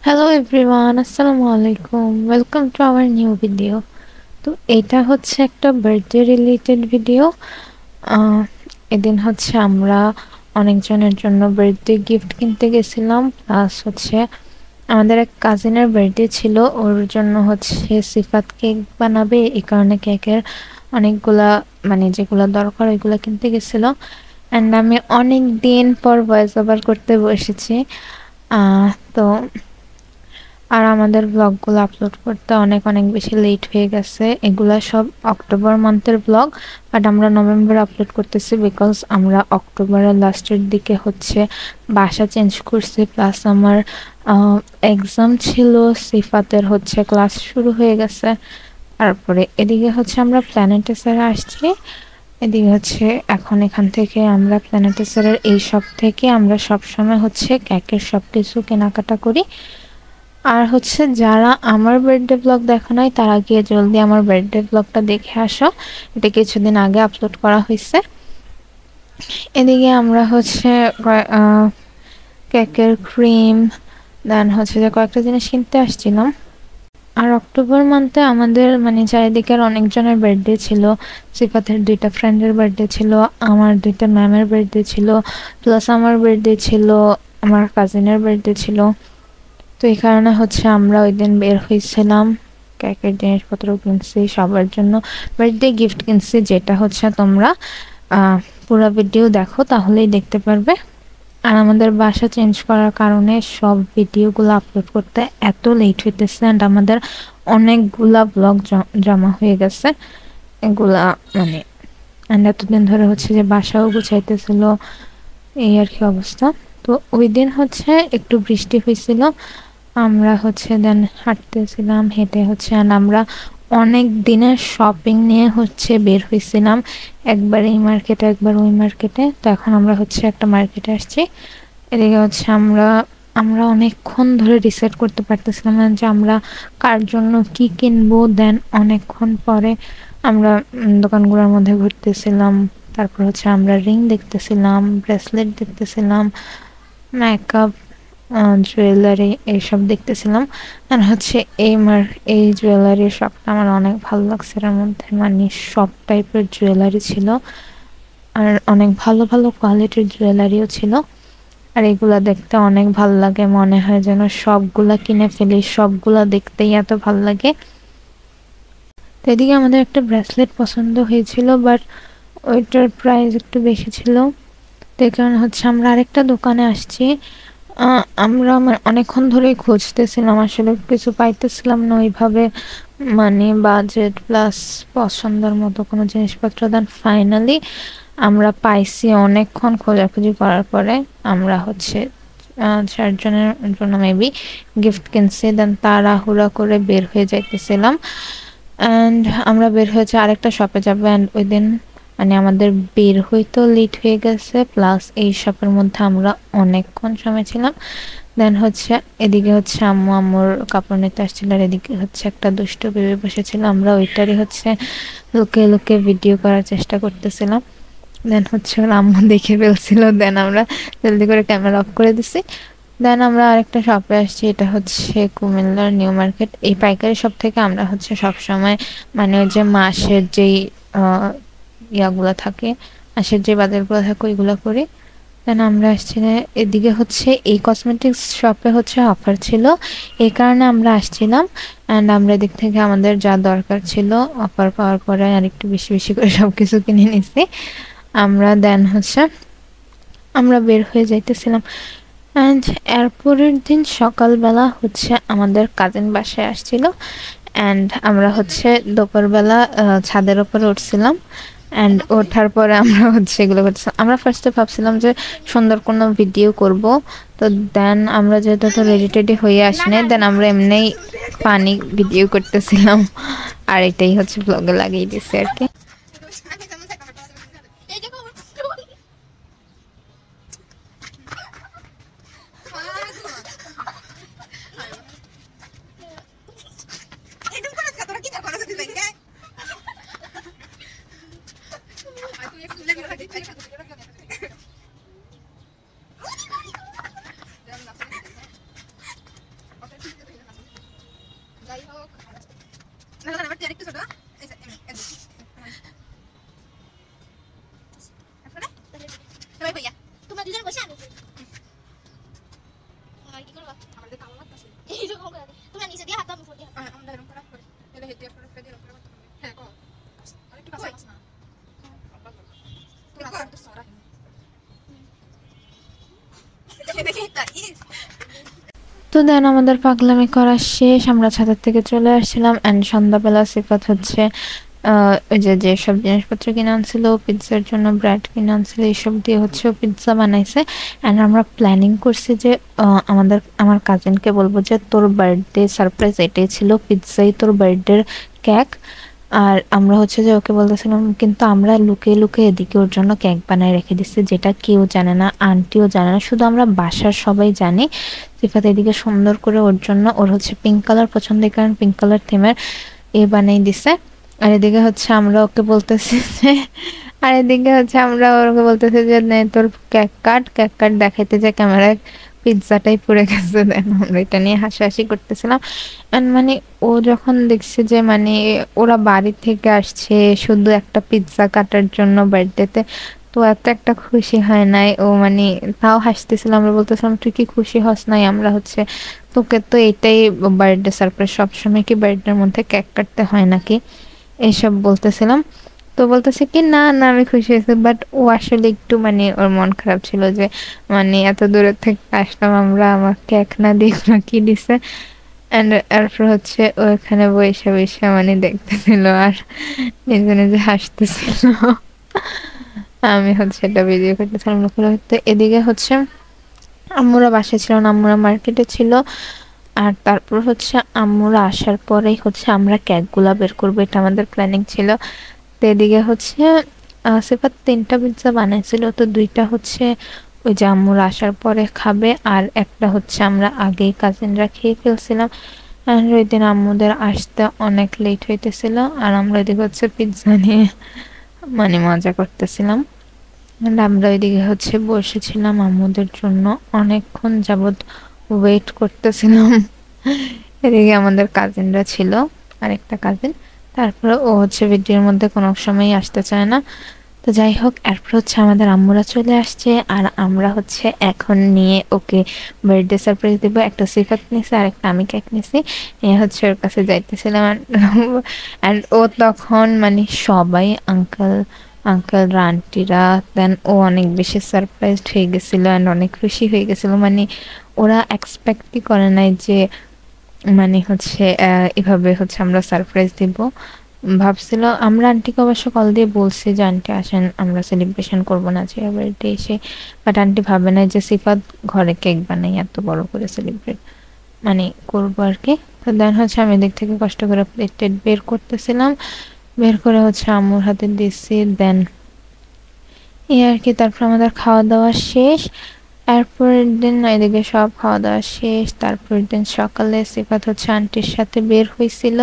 Hello everyone, আসসালামু আলাইকুম। Welcome to our new video. তো এটা হচ্ছে একটা বার্থডে রিলেটেড ভিডিও। এদিন হচ্ছে আমরা অনেকজনের জন্য বার্থডে গিফট কিনতে গেছিলাম, প্লাস হচ্ছে আমাদের এক কাজিনের বার্থডে ছিল। ওর জন্য হচ্ছে সিফাত কেক বানাবে, এই কারণে কেকের অনেকগুলা যেগুলো দরকার ওইগুলো কিনতে গেছিল। অ্যান্ড আমি অনেক দিন পর ভয়েস ওভার করতে বসেছি। তো আর আমাদের ব্লগগুলো আপলোড করতে অনেক অনেক বেশি লেট হয়ে গেছে। এগুলা সব অক্টোবর মান্থের ব্লগ, বাট আমরা নভেম্বরে আপলোড করতেছি বিকজ আমরা অক্টোবরের লাস্টের দিকে হচ্ছে বাসা চেঞ্জ করছি, প্লাস আমার এক্সাম ছিল, সিফাতের হচ্ছে ক্লাস শুরু হয়ে গেছে। তারপরে এদিকে হচ্ছে আমরা প্ল্যানেটেসারে আসছি। এদিকে হচ্ছে এখন এখান থেকে আমরা প্ল্যানেটেসারের এই শপ থেকে আমরা সবসময় হচ্ছে কেকের সব কিছু কেনাকাটা করি। আর হচ্ছে যারা আমার বার্থডে ব্লগ দেখো নাই তারা গিয়ে জলদি আমার বার্থডে ব্লগটা দেখে আসো, এটা কিছুদিন আগে আপলোড করা হয়েছে। এদিকে আমরা হচ্ছে কেকের ক্রিম, দেন হচ্ছে যে কয়েকটা জিনিস কিনতে আসছিলাম। আর অক্টোবর মান্থে আমাদের চারিদিকের অনেকজনের বার্থডে ছিল। সিফাতের 2টা ফ্রেন্ডের বার্থডে ছিল, আমার 2টা ম্যামের বার্থডে ছিল, প্লাস আমার বার্থডে ছিল, আমার কাজিনের বার্থডে ছিল। তো এই কারণে হচ্ছে আমরা ওই দিন বের হয়েছিলাম, কেকের জিনিসপত্র কিনছি সবার জন্য, বার্থডে গিফট কিনছি, যেটা হচ্ছে তোমরা পুরো ভিডিও দেখো তাহলেই দেখতে পারবে। আর আমাদের বাসা চেঞ্জ করার কারণে সব ভিডিওগুলো আপলোড করতে এত লেট হইতেছে, অ্যান্ড আমাদের অনেকগুলা ব্লগ জমা হয়ে গেছে এগুলা অ্যান্ড এতদিন ধরে হচ্ছে যে বাসাও গুছাইতেছিল, এই আর কি অবস্থা। তো ওই দিন হচ্ছে একটু বৃষ্টি হয়েছিল, আমরা হচ্ছে দেন হাঁটতেছিলাম, হেঁটে হচ্ছে and আমরা অনেক দিনের শপিং নিয়ে হচ্ছে বের হয়েছিলাম, একবার এই মার্কেটে একবার ওই মার্কেটে। তো এখন আমরা হচ্ছে একটা মার্কেটে আসছি। এদিকে হচ্ছে আমরা আমরা অনেকক্ষণ ধরে ডিসাইড করতে পারতেছিলাম না যে আমরা কার জন্য কি কিনবো। দেন অনেকক্ষণ পরে আমরা দোকানগুলোর মধ্যে ঘুরতেছিলাম, তারপর হচ্ছে আমরা রিং দেখতেছিলাম, ব্রেসলেট দেখতেছিলাম, মেকআপ, জুয়েলারি এইসব দেখতেছিলাম। আর হচ্ছে এই জুয়েলারি শপটা আমার অনেক ভালো লাগছে। এর মধ্যে সব টাইপের জুয়েলারি ছিল, আর অনেক ভালো ভালো কোয়ালিটির জুয়েলারিও ছিল। আর এগুলা দেখতে অনেক ভালো লাগে, মনে হয় যেন সবগুলা কিনে ফেলি, সবগুলা দেখতেই এত ভালো লাগে। তো এদিকে আমাদের একটা ব্রেসলেট পছন্দ হয়েছিল, বাট ওইটার প্রাইস একটু বেশি ছিল। তো কারণে হচ্ছে আমরা আরেকটা দোকানে আসছি। আমরা অনেকক্ষণ ধরেই খুঁজতেছিলাম, আসলে কিছু পাইতেছিলাম না ওইভাবে, বাজেট প্লাস পছন্দের মতো কোনো জিনিসপত্র। দেন ফাইনালি আমরা পাইছি, অনেকক্ষণ খোঁজাখুঁজি করার পরে আমরা হচ্ছে 4 জনের জন্য মেবি গিফট কিনছি। দেন তাড়াহুড়া করে বের হয়ে যাইতেছিলাম, অ্যান্ড আমরা বের হয়েছে আরেকটা শপে যাবো। অ্যান্ড ওই দিন আমাদের বের হইতেও লেট হয়ে গেছে, প্লাস এই শপের মধ্যে আমরা অনেকক্ষণ সময় ছিলাম। দেন হচ্ছে এদিকে হচ্ছে আম্মু আম্মুর কাপড় নিতে আসছিল, আর এদিকে হচ্ছে একটা দুষ্ট বেবি বসেছিল, আমরা ওইটারই হচ্ছে লুকিয়ে লুকিয়ে ভিডিও করার চেষ্টা করতেছিলাম। দেন হচ্ছে ওর আম্মু দেখে ফেলছিল, দেন আমরা জলদি করে ক্যামেরা অফ করে দিছি। দেন আমরা আরেকটা শপে আসছি, এটা হচ্ছে কুমিল্লার নিউ মার্কেট। এই পাইকারি শপ থেকে আমরা হচ্ছে সবসময় ওই যে মাসের যেই ইয়াগুলো থাকে, মাসের যে বাজারগুলো থাকে ওইগুলো করি। দেন আমরা আসছি এদিকে হচ্ছে এই কসমেটিক্স শপে হচ্ছে অফার ছিল, এই কারণে আমরা আসছিলাম। অ্যান্ড আমরা এদিক থেকে আমাদের যা দরকার ছিল অফার পাওয়ার পরে আর একটু বেশি বেশি করে সব কিছু কিনে নিছি আমরা। দেন হচ্ছে আমরা বের হয়ে যাইতেছিলাম, অ্যান্ড এরপরের দিন সকালবেলা হচ্ছে আমাদের কাজিন বাসায় আসছিল, অ্যান্ড আমরা হচ্ছে দুপুরবেলা ছাদের উপরে উঠছিলাম। অ্যান্ড ওঠার পরে আমরা হচ্ছে এগুলো করতেছিলাম। আমরা ফার্স্টে ভাবছিলাম যে সুন্দর কোনো ভিডিও করব, তো দেন আমরা যেহেতু তো রেডি টেডি হয়ে আসিনি, দেন আমরা এমনিই ফানি ভিডিও করতেছিলাম, আর এটাই হচ্ছে ব্লগে লাগিয়ে দিছি আর কি। যাই হোক না না আমার আরেকটু ছোট এই যে সবাই ভাইয়া তোমরা দুজন বসে আমি কি করবা আমাদের কাম লাগতেছে এই যে কোন তোমরা নিচে দিয়ে হাত দাও উপর দিয়ে আমরা এরকম করা করে এলে হেড দিয়ে করে দিয়ে করে হ্যাঁ কো আরেকটু কাছে আস না তোমরা তো সারা দেখি তাই তো দেন আমাদের পাগলামি করা শেষ, আমরা ছাদের থেকে চলে আসছিলাম। অ্যান্ড সন্ধ্যাবেলা সিফাত হচ্ছে ওই যেসব জিনিসপত্র কিনে আনছিল পিৎজার জন্য, ব্রেড কিনে আনছিল, এইসব দিয়ে হচ্ছে পিৎজা বানাইছে। অ্যান্ড আমরা প্ল্যানিং করছি যে আমার কাজিনকে বলবো যে তোর বার্থডে সারপ্রাইজ এটাই ছিল, পিৎজাই তোর বার্থডের কেক। আর আমরা হচ্ছে যে ওকে বলতেছিলাম, কিন্তু আমরা লুকিয়ে লুকিয়ে এদিকে ওর জন্য কেক বানায় রেখে দিচ্ছি, যেটা কেউ জানে না, আন্টিও জানে না, শুধু আমরা বাসার সবাই জানি। সিফাত এদিকে সুন্দর করে ওর জন্য, ওর হচ্ছে পিঙ্ক কালার পছন্দ, কারণ পিঙ্ক কালার থিমের বানিয়ে দিছে। আর এদিকে হচ্ছে আমরা ওকে বলতেছি যে তোর কেক কাট দেখাইতে যে ক্যামেরায় পিৎজাটাই পুড়ে গেছে। দেন আমরা এটা নিয়ে হাসাহাসি করতেছিলাম। মানে ও যখন দেখছে যে মানে ওরা বাড়ি থেকে আসছে শুধু একটা পিৎজা কাটার জন্য বার্থডেতে, তো এত একটা খুশি হয় নাই ও, মানে তাও হাসতেছিলাম। আমরা বলতেছিলাম তুই কি খুশি হস নাই, আমরা হচ্ছে তোকে তো এটাই বার্থডে সারপ্রাইজ, সবসময় কি বার্থডের মধ্যে কেক কাটতে হয় নাকি, এইসব বলতেছিলাম। তো বলতেছে কি না না আমি খুশি হয়েছি, বাট ও আসলে একটু মানে ওর মন খারাপ ছিল যে মানে এত দূরের থেকে আসলাম আমরা, আমার কেক না দিয়ে কি দিছে। এন্ড এরপর হচ্ছে ও এখানে বসে বসে মানে দেখতেছিল আর নিজে নিজে হাসতেছিল। আমি হচ্ছে এটা ভিডিও করতেছিলাম। তো এদিকে হচ্ছে আম্মুরা বাসায় ছিল না, আম্মুরা মার্কেটে ছিল। আর তারপর হচ্ছে আম্মুরা আসার পরেই হচ্ছে আমরা কেকগুলা বের করবো, এটা আমাদের প্ল্যানিং ছিল। তো এদিকে হচ্ছে সিফাত 3টা পিৎজা বানাইছিল, তো 2টা হচ্ছে ওই যে আম্মুরা আসার পরে খাবে, আর একটা হচ্ছে আমরা আগেই কাজিনরা খেয়ে ফেলছিলাম। আর ওই দিন আম্মুদের আসতে অনেক লেট হইতেছিল, আর আমরা এদিকে হচ্ছে পিৎজা নিয়ে মানে মজা করতেছিলাম। আমরা ওইদিকে হচ্ছে বসেছিলাম আম্মুদের জন্য, অনেকক্ষণ যাবৎ ওয়েট করতেছিলাম। এদিকে আমাদের কাজিনরা ছিল, আরেকটা কাজিন, তারপরে ও হচ্ছে ভিডিওর মধ্যে কোনো সময় আসতে চায় না। তো যাই হোক, এরপর হচ্ছে আমাদের আম্মুরা চলে আসছে, আর আমরা হচ্ছে এখন নিয়ে ওকে বার্থডে সারপ্রাইজ দিব। একটা সিফাত নিছি আর একটা আমি কেক নিছি, হচ্ছে ওর কাছে যাইতেছিলাম। অ্যান্ড ও তখন মানে সবাই আঙ্কেল আন্টিরা, দেন ও অনেক বেশি সারপ্রাইজড হয়ে গেছিল অ্যান্ড অনেক খুশি হয়ে গেছিল। মানে ওরা এক্সপেক্টই করে নাই যে মানে হচ্ছে এভাবে হচ্ছে আমরা সারপ্রাইজ দিব। ভাবছিল, আমরা আন্টিকে অবশ্য কল দিয়ে বলছি যে আন্টি আসেন আমরা সেলিব্রেশন করবো না যে বার্থডে এসে, বাট আন্টি ভাবে না যে সিফাত ঘরে কেক বানাই এত বড় করে সেলিব্রেট মানে করবো আর কি। তো দেন হচ্ছে আমি এদিক থেকে কষ্ট করে প্লেট বের করতেছিলাম, বের করে হচ্ছে আম্মুর হাতে দিচ্ছি। দেন এই আর কি, তারপর আমাদের খাওয়া দাওয়া শেষ। এরপরের দিন এদিকে সব খাওয়া দাওয়া শেষ। তারপরের দিন সকালে সিফাত হচ্ছে আন্টির সাথে বের হয়েছিল,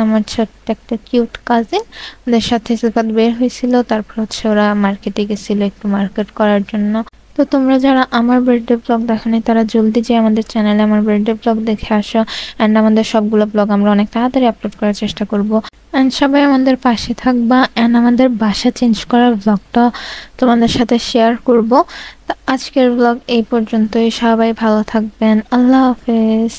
আমার ছোট্ট একটা কিউট কাজিন, ওদের সাথে সিফাত বের হয়েছিল। তারপর হচ্ছে ওরা মার্কেটে গেছিল একটু মার্কেট করার জন্য। তো তোমরা যারা আমার বার্থডে ব্লগ দেখোনি তারা জলদি যে আমাদের চ্যানেলে আমার বার্থডে ব্লগ দেখে আসো। অ্যান্ড আমাদের সবগুলো ব্লগ আমরা অনেক তাড়াতাড়ি আপলোড করার চেষ্টা করব। অ্যান্ড সবাই আমাদের পাশে থাকবা, অ্যান্ড আমাদের বাসা চেঞ্জ করার ব্লগটা তোমাদের সাথে শেয়ার করব। তো আজকের ব্লগ এই পর্যন্তই, সবাই ভালো থাকবেন, আল্লাহ হাফেজ।